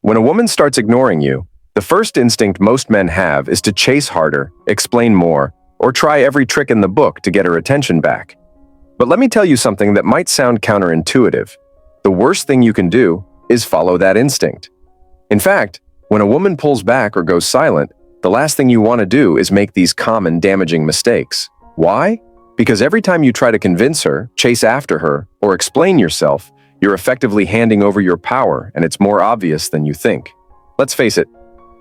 When a woman starts ignoring you, the first instinct most men have is to chase harder, explain more, or try every trick in the book to get her attention back. But let me tell you something that might sound counterintuitive. The worst thing you can do is follow that instinct. In fact, when a woman pulls back or goes silent, the last thing you want to do is make these common damaging mistakes. Why? Because every time you try to convince her, chase after her, or explain yourself, you're effectively handing over your power, and it's more obvious than you think. Let's face it,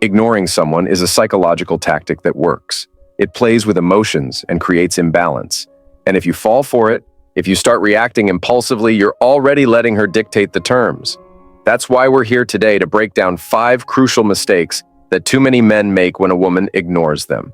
ignoring someone is a psychological tactic that works. It plays with emotions and creates imbalance. And if you fall for it, if you start reacting impulsively, you're already letting her dictate the terms. That's why we're here today to break down 5 crucial mistakes that too many men make when a woman ignores them.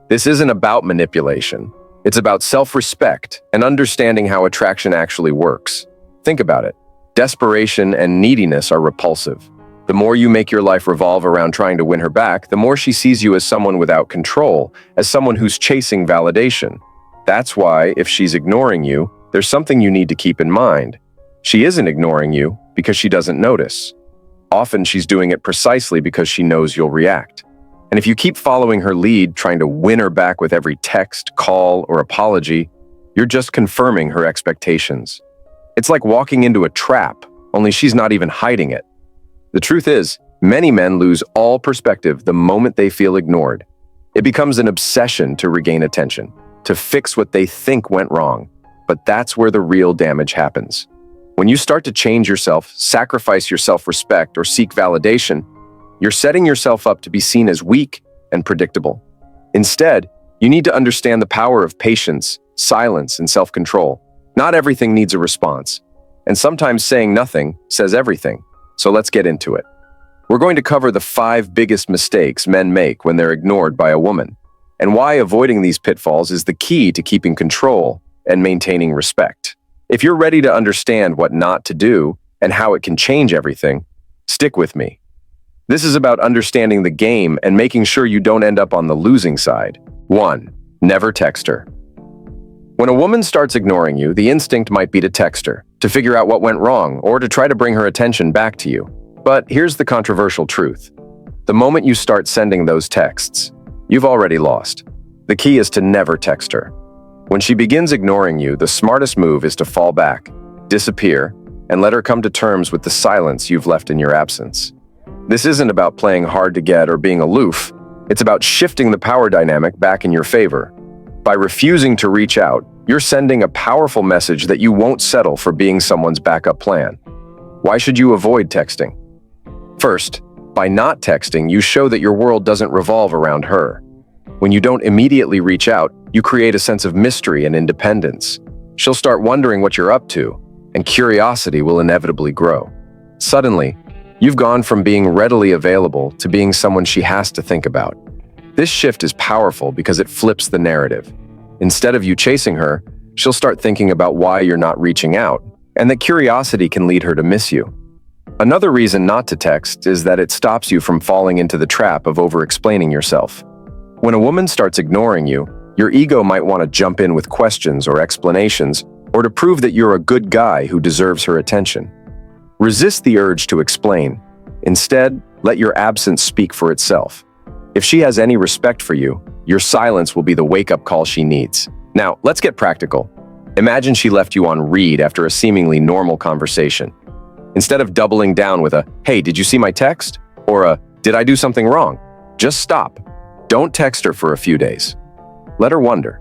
This isn't about manipulation. It's about self-respect and understanding how attraction actually works. Think about it. Desperation and neediness are repulsive. The more you make your life revolve around trying to win her back, the more she sees you as someone without control, as someone who's chasing validation. That's why, if she's ignoring you, there's something you need to keep in mind. She isn't ignoring you because she doesn't notice. Often she's doing it precisely because she knows you'll react. And if you keep following her lead, trying to win her back with every text, call, or apology, you're just confirming her expectations. It's like walking into a trap, only she's not even hiding it. The truth is, many men lose all perspective the moment they feel ignored. It becomes an obsession to regain attention, to fix what they think went wrong. But that's where the real damage happens. When you start to change yourself, sacrifice your self-respect, or seek validation, you're setting yourself up to be seen as weak and predictable. Instead, you need to understand the power of patience, silence, and self-control. Not everything needs a response, and sometimes saying nothing says everything. So let's get into it. We're going to cover the 5 biggest mistakes men make when they're ignored by a woman, and why avoiding these pitfalls is the key to keeping control and maintaining respect. If you're ready to understand what not to do and how it can change everything, stick with me. This is about understanding the game and making sure you don't end up on the losing side. 1. Never text her. When a woman starts ignoring you, the instinct might be to text her, to figure out what went wrong, or to try to bring her attention back to you. But here's the controversial truth. The moment you start sending those texts, you've already lost. The key is to never text her. When she begins ignoring you, the smartest move is to fall back, disappear, and let her come to terms with the silence you've left in your absence. This isn't about playing hard to get or being aloof. It's about shifting the power dynamic back in your favor. By refusing to reach out, you're sending a powerful message that you won't settle for being someone's backup plan. Why should you avoid texting? First, by not texting, you show that your world doesn't revolve around her. When you don't immediately reach out, you create a sense of mystery and independence. She'll start wondering what you're up to, and curiosity will inevitably grow. Suddenly, you've gone from being readily available to being someone she has to think about. This shift is powerful because it flips the narrative. Instead of you chasing her, she'll start thinking about why you're not reaching out, and that curiosity can lead her to miss you. Another reason not to text is that it stops you from falling into the trap of over-explaining yourself. When a woman starts ignoring you, your ego might want to jump in with questions or explanations, or to prove that you're a good guy who deserves her attention. Resist the urge to explain. Instead, let your absence speak for itself. If she has any respect for you, your silence will be the wake-up call she needs. Now, let's get practical. Imagine she left you on read after a seemingly normal conversation. Instead of doubling down with a, "Hey, did you see my text?" or a, "Did I do something wrong?" just stop. Don't text her for a few days. Let her wonder.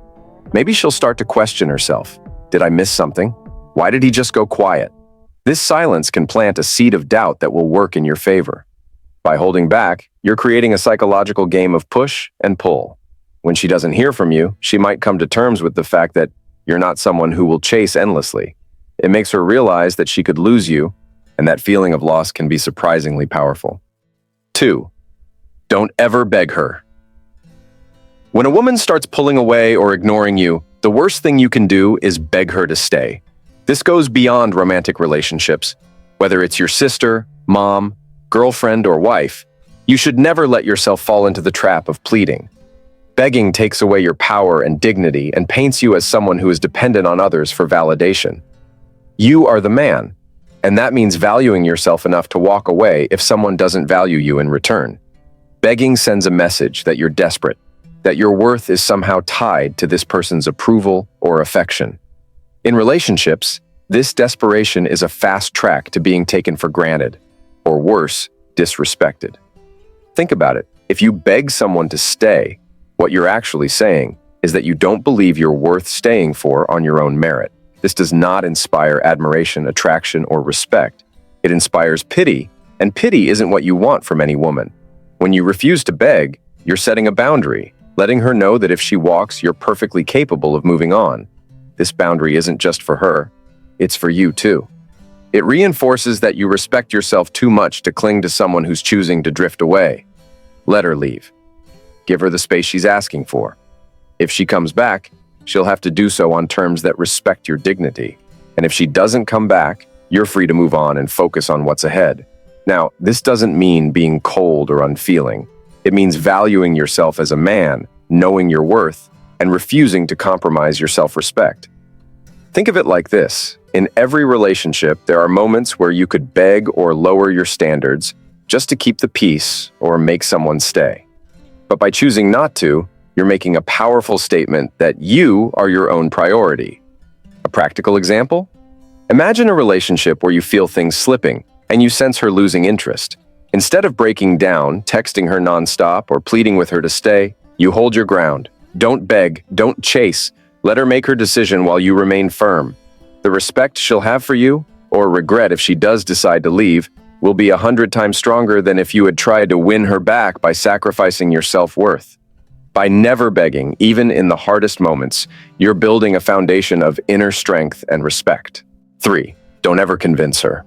Maybe she'll start to question herself. Did I miss something? Why did he just go quiet? This silence can plant a seed of doubt that will work in your favor. By holding back, you're creating a psychological game of push and pull. When she doesn't hear from you, she might come to terms with the fact that you're not someone who will chase endlessly. It makes her realize that she could lose you, and that feeling of loss can be surprisingly powerful. 2. Don't ever beg her. When a woman starts pulling away or ignoring you, the worst thing you can do is beg her to stay. This goes beyond romantic relationships. Whether it's your sister, mom, girlfriend, or wife, you should never let yourself fall into the trap of pleading. Begging takes away your power and dignity and paints you as someone who is dependent on others for validation. You are the man, and that means valuing yourself enough to walk away if someone doesn't value you in return. Begging sends a message that you're desperate, that your worth is somehow tied to this person's approval or affection. In relationships, this desperation is a fast track to being taken for granted, or worse, disrespected. Think about it. If you beg someone to stay, what you're actually saying is that you don't believe you're worth staying for on your own merit. This does not inspire admiration, attraction, or respect. It inspires pity, and pity isn't what you want from any woman. When you refuse to beg, you're setting a boundary, letting her know that if she walks, you're perfectly capable of moving on. This boundary isn't just for her, it's for you too. It reinforces that you respect yourself too much to cling to someone who's choosing to drift away. Let her leave. Give her the space she's asking for. If she comes back, she'll have to do so on terms that respect your dignity. And if she doesn't come back, you're free to move on and focus on what's ahead. Now, this doesn't mean being cold or unfeeling. It means valuing yourself as a man, knowing your worth, and refusing to compromise your self-respect. Think of it like this. In every relationship, there are moments where you could beg or lower your standards just to keep the peace or make someone stay. But by choosing not to, you're making a powerful statement that you are your own priority. A practical example? Imagine a relationship where you feel things slipping and you sense her losing interest. Instead of breaking down, texting her nonstop, or pleading with her to stay, you hold your ground. Don't beg, don't chase. Let her make her decision while you remain firm. The respect she'll have for you, or regret if she does decide to leave, will be 100 times stronger than if you had tried to win her back by sacrificing your self-worth. By never begging, even in the hardest moments, you're building a foundation of inner strength and respect. 3. Don't ever convince her.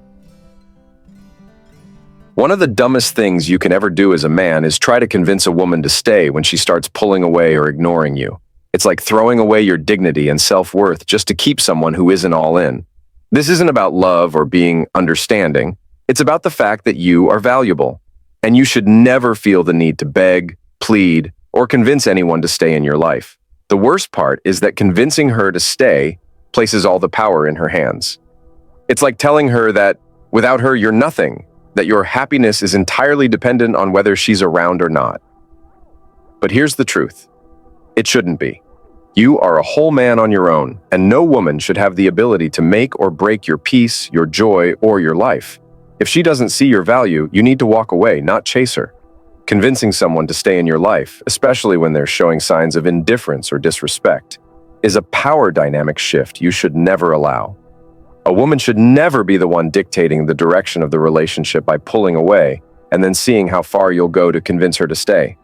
One of the dumbest things you can ever do as a man is try to convince a woman to stay when she starts pulling away or ignoring you. It's like throwing away your dignity and self-worth just to keep someone who isn't all in. This isn't about love or being understanding. It's about the fact that you are valuable, and you should never feel the need to beg, plead, or convince anyone to stay in your life. The worst part is that convincing her to stay places all the power in her hands. It's like telling her that without her you're nothing, that your happiness is entirely dependent on whether she's around or not. But here's the truth. It shouldn't be. You are a whole man on your own, and no woman should have the ability to make or break your peace, your joy, or your life. If she doesn't see your value, you need to walk away, not chase her. Convincing someone to stay in your life, especially when they're showing signs of indifference or disrespect, is a power dynamic shift you should never allow. A woman should never be the one dictating the direction of the relationship by pulling away and then seeing how far you'll go to convince her to stay.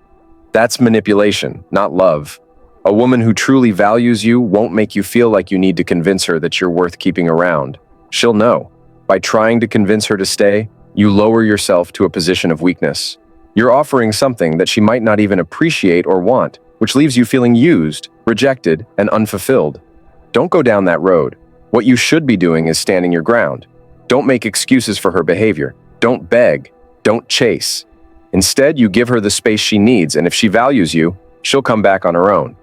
That's manipulation, not love. A woman who truly values you won't make you feel like you need to convince her that you're worth keeping around. She'll know. By trying to convince her to stay, you lower yourself to a position of weakness. You're offering something that she might not even appreciate or want, which leaves you feeling used, rejected, and unfulfilled. Don't go down that road. What you should be doing is standing your ground. Don't make excuses for her behavior. Don't beg. Don't chase. Instead, you give her the space she needs, and if she values you, she'll come back on her own.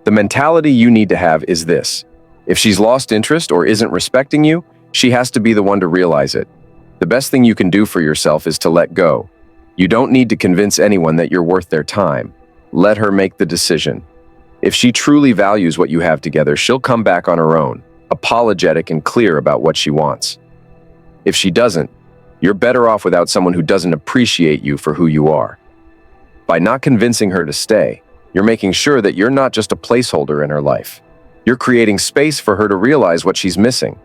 The mentality you need to have is this. If she's lost interest or isn't respecting you, she has to be the one to realize it. The best thing you can do for yourself is to let go. You don't need to convince anyone that you're worth their time. Let her make the decision. If she truly values what you have together, she'll come back on her own, apologetic and clear about what she wants. If she doesn't, you're better off without someone who doesn't appreciate you for who you are. By not convincing her to stay, you're making sure that you're not just a placeholder in her life. You're creating space for her to realize what she's missing.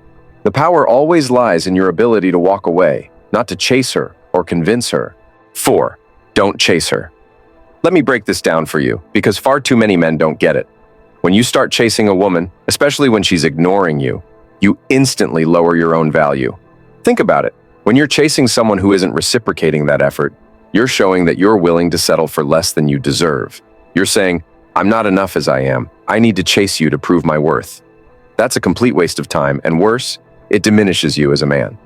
The power always lies in your ability to walk away, not to chase her or convince her. 4. Don't chase her. Let me break this down for you, because far too many men don't get it. When you start chasing a woman, especially when she's ignoring you, you instantly lower your own value. Think about it. When you're chasing someone who isn't reciprocating that effort, you're showing that you're willing to settle for less than you deserve. You're saying, I'm not enough as I am. I need to chase you to prove my worth. That's a complete waste of time, and worse, it diminishes you as a man.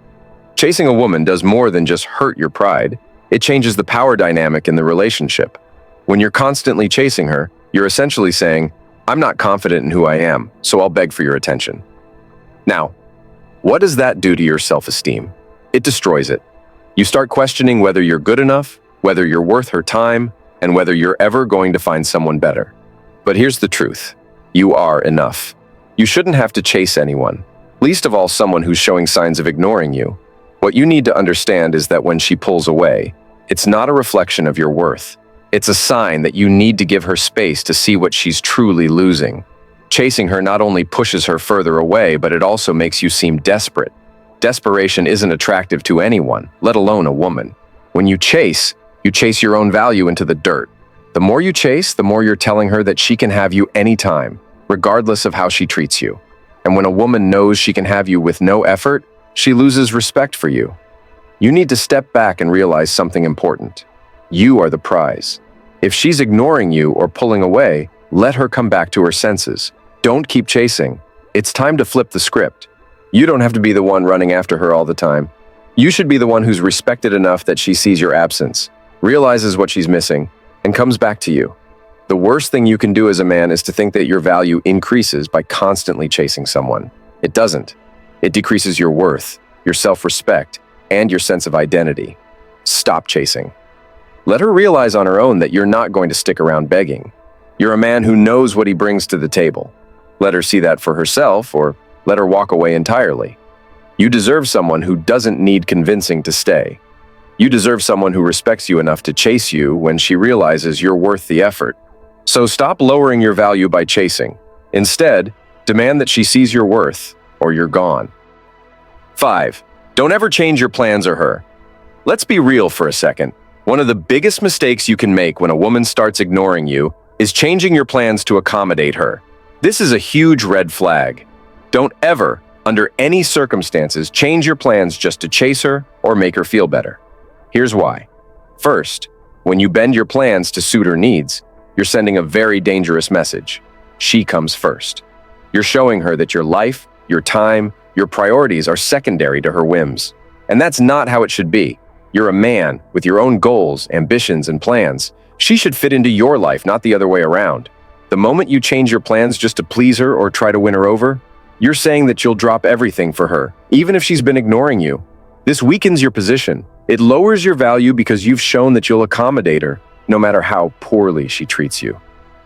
Chasing a woman does more than just hurt your pride. It changes the power dynamic in the relationship. When you're constantly chasing her, you're essentially saying, I'm not confident in who I am, so I'll beg for your attention. Now, what does that do to your self-esteem? It destroys it. You start questioning whether you're good enough, whether you're worth her time, and whether you're ever going to find someone better. But here's the truth. You are enough. You shouldn't have to chase anyone, least of all someone who's showing signs of ignoring you. What you need to understand is that when she pulls away, it's not a reflection of your worth. It's a sign that you need to give her space to see what she's truly losing. Chasing her not only pushes her further away, but it also makes you seem desperate. Desperation isn't attractive to anyone, let alone a woman. When you chase your own value into the dirt. The more you chase, the more you're telling her that she can have you anytime, regardless of how she treats you. And when a woman knows she can have you with no effort, she loses respect for you. You need to step back and realize something important. You are the prize. If she's ignoring you or pulling away, let her come back to her senses. Don't keep chasing. It's time to flip the script. You don't have to be the one running after her all the time. You should be the one who's respected enough that she sees your absence, realizes what she's missing, and comes back to you. The worst thing you can do as a man is to think that your value increases by constantly chasing someone. It doesn't. It decreases your worth, your self-respect, and your sense of identity. Stop chasing. Let her realize on her own that you're not going to stick around begging. You're a man who knows what he brings to the table. Let her see that for herself, or let her walk away entirely. You deserve someone who doesn't need convincing to stay. You deserve someone who respects you enough to chase you when she realizes you're worth the effort. So stop lowering your value by chasing. Instead, demand that she sees your worth, or you're gone. 5. Don't ever change your plans or her. Let's be real for a second. One of the biggest mistakes you can make when a woman starts ignoring you is changing your plans to accommodate her. This is a huge red flag. Don't ever, under any circumstances, change your plans just to chase her or make her feel better. Here's why. First, when you bend your plans to suit her needs, you're sending a very dangerous message. She comes first. You're showing her that your life, your time, your priorities are secondary to her whims. And that's not how it should be. You're a man with your own goals, ambitions, and plans. She should fit into your life, not the other way around. The moment you change your plans just to please her or try to win her over, you're saying that you'll drop everything for her, even if she's been ignoring you. This weakens your position. It lowers your value because you've shown that you'll accommodate her, no matter how poorly she treats you.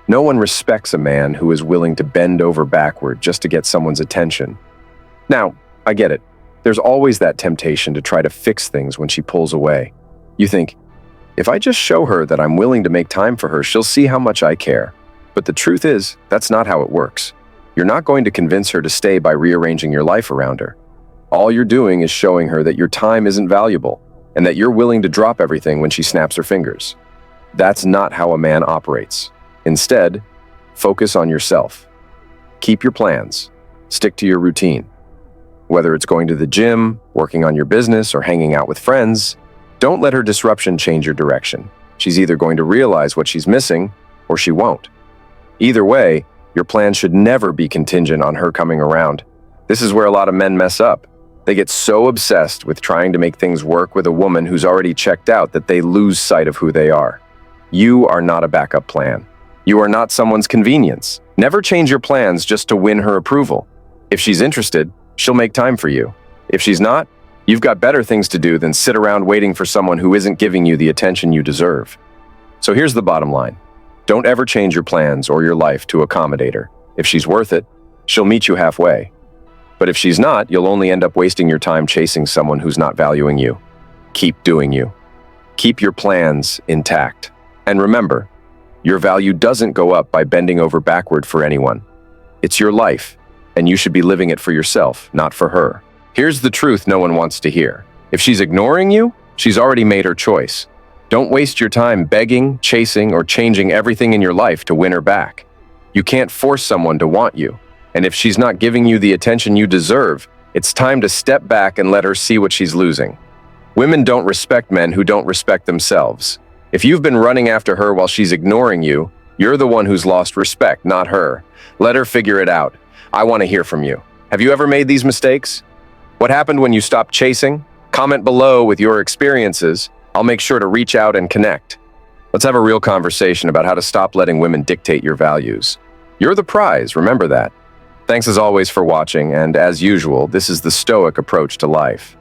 No one respects a man who is willing to bend over backward just to get someone's attention. Now, I get it. There's always that temptation to try to fix things when she pulls away. You think, if I just show her that I'm willing to make time for her, she'll see how much I care. But the truth is, that's not how it works. You're not going to convince her to stay by rearranging your life around her. All you're doing is showing her that your time isn't valuable and that you're willing to drop everything when she snaps her fingers. That's not how a man operates. Instead, focus on yourself. Keep your plans. Stick to your routine. Whether it's going to the gym, working on your business, or hanging out with friends, don't let her disruption change your direction. She's either going to realize what she's missing, or she won't. Either way, your plan should never be contingent on her coming around. This is where a lot of men mess up. They get so obsessed with trying to make things work with a woman who's already checked out that they lose sight of who they are. You are not a backup plan. You are not someone's convenience. Never change your plans just to win her approval. If she's interested, she'll make time for you. If she's not, you've got better things to do than sit around waiting for someone who isn't giving you the attention you deserve. So here's the bottom line. Don't ever change your plans or your life to accommodate her. If she's worth it, she'll meet you halfway. But if she's not, you'll only end up wasting your time chasing someone who's not valuing you. Keep doing you. Keep your plans intact. And remember, your value doesn't go up by bending over backward for anyone. It's your life, and you should be living it for yourself, not for her. Here's the truth no one wants to hear. If she's ignoring you, she's already made her choice. Don't waste your time begging, chasing, or changing everything in your life to win her back. You can't force someone to want you. And if she's not giving you the attention you deserve, it's time to step back and let her see what she's losing. Women don't respect men who don't respect themselves. If you've been running after her while she's ignoring you, you're the one who's lost respect, not her. Let her figure it out. I want to hear from you. Have you ever made these mistakes? What happened when you stopped chasing? Comment below with your experiences. I'll make sure to reach out and connect. Let's have a real conversation about how to stop letting women dictate your values. You're the prize, remember that. Thanks as always for watching, and as usual, this is the Stoic approach to life.